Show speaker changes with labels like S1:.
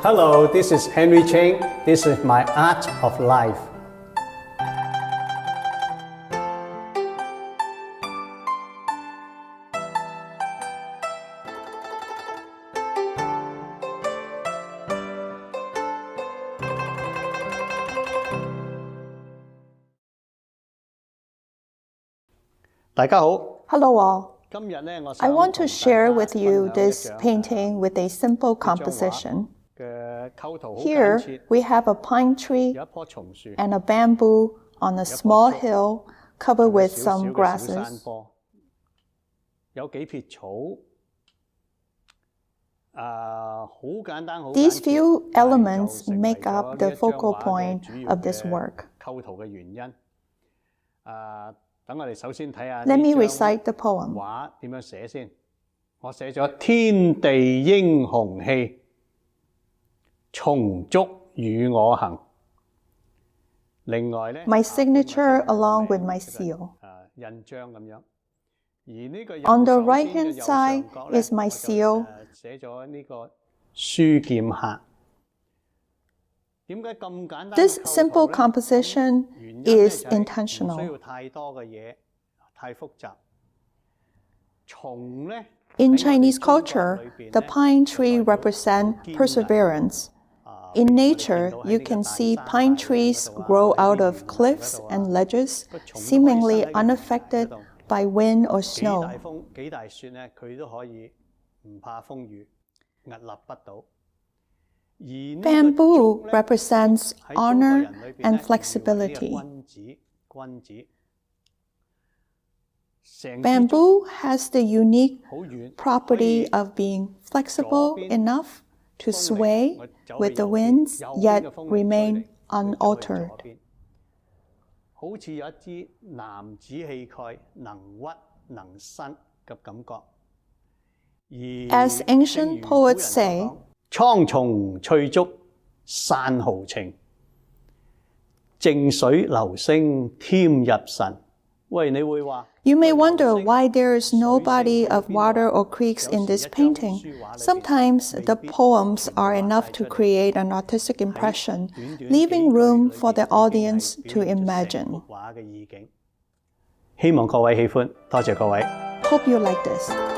S1: Hello, this is Henry Cheng. This is my art of life. 大家好。
S2: Hello all.
S1: 今日呢，I
S2: want to share with you this painting with a simple composition.
S1: 嘅構圖好簡
S2: Here
S1: 潔，
S2: we have a pine tree
S1: 有一棵松樹，
S2: and a bamboo on a small hill covered with
S1: 少少
S2: some
S1: 嘅小山
S2: grasses.
S1: 坡，有幾撇草，好簡單，好簡
S2: These
S1: 潔
S2: few
S1: 但係
S2: elements
S1: 就成為
S2: make
S1: 咗
S2: up
S1: 呢
S2: the
S1: 一張
S2: focal
S1: 畫嘅
S2: point
S1: 主要
S2: of this
S1: 嘅
S2: work.
S1: 構圖嘅原因。等我哋首先睇下
S2: Let me
S1: 呢張
S2: recite the poem.
S1: 畫點樣寫先。我寫咗天地英雄氣，松竹與我行。另外咧
S2: My signature along with my seal.
S1: 印章咁樣。而呢個
S2: On the
S1: 右手邊嘅
S2: right-hand
S1: 右上
S2: side
S1: 角咧
S2: is my
S1: 我就
S2: seal.
S1: 寫咗呢個書劍客。點解咁簡單嘅
S2: This
S1: 構
S2: simple
S1: 圖咧？
S2: composition
S1: 原因咧
S2: is
S1: 就係唔需
S2: intentional.
S1: 要太多嘅嘢，太複雜。松咧
S2: In
S1: 喺我哋
S2: Chinese
S1: 中國
S2: culture,
S1: 裏邊
S2: the
S1: 咧
S2: pine
S1: 就
S2: tree
S1: 代表
S2: represents
S1: 堅毅。
S2: perseverance.
S1: 譬
S2: In
S1: 如我哋見
S2: nature,
S1: 到喺
S2: you
S1: 呢個
S2: can
S1: 大
S2: see
S1: 山
S2: pine
S1: 大嶺
S2: trees
S1: 嗰度
S2: grow
S1: 喺
S2: out
S1: 啲
S2: of
S1: 懸崖
S2: cliffs
S1: 嗰度
S2: and ledges,
S1: 個松可以
S2: seemingly
S1: 生喺個懸崖嗰
S2: unaffected
S1: 度
S2: by wind or
S1: 幾大
S2: snow.
S1: 風幾大雪咧，佢都可以唔怕風雨，屹立不倒。而呢個
S2: Bamboo
S1: 竹咧
S2: represents
S1: 喺中國
S2: honor
S1: 人裏邊咧
S2: and
S1: 譽為呢個
S2: flexibility.
S1: 君子。成支竹
S2: Bamboo has the unique
S1: 好遠，可
S2: property
S1: 以
S2: of being flexible
S1: 左邊
S2: enough to
S1: 風嚟，
S2: sway
S1: 我走去
S2: with the
S1: 右邊，
S2: winds
S1: 右邊
S2: yet
S1: 嘅風嚟吹
S2: remain
S1: 嚟，佢走去
S2: unaltered.
S1: 左邊。好似有一支男子氣概，能屈能伸嘅感覺。而
S2: As
S1: 正
S2: ancient
S1: 如古人
S2: poets
S1: 所
S2: say,
S1: 講，蒼松翠竹散豪情，靜水流星添入神。喂，你會話？
S2: You may wonder why there is no body of water or creeks in this painting. Sometimes the poems are enough to create an artistic impression, leaving room for the audience to imagine.
S1: 畫嘅意境。希望各位喜歡，多謝各位。
S2: Hope you like this.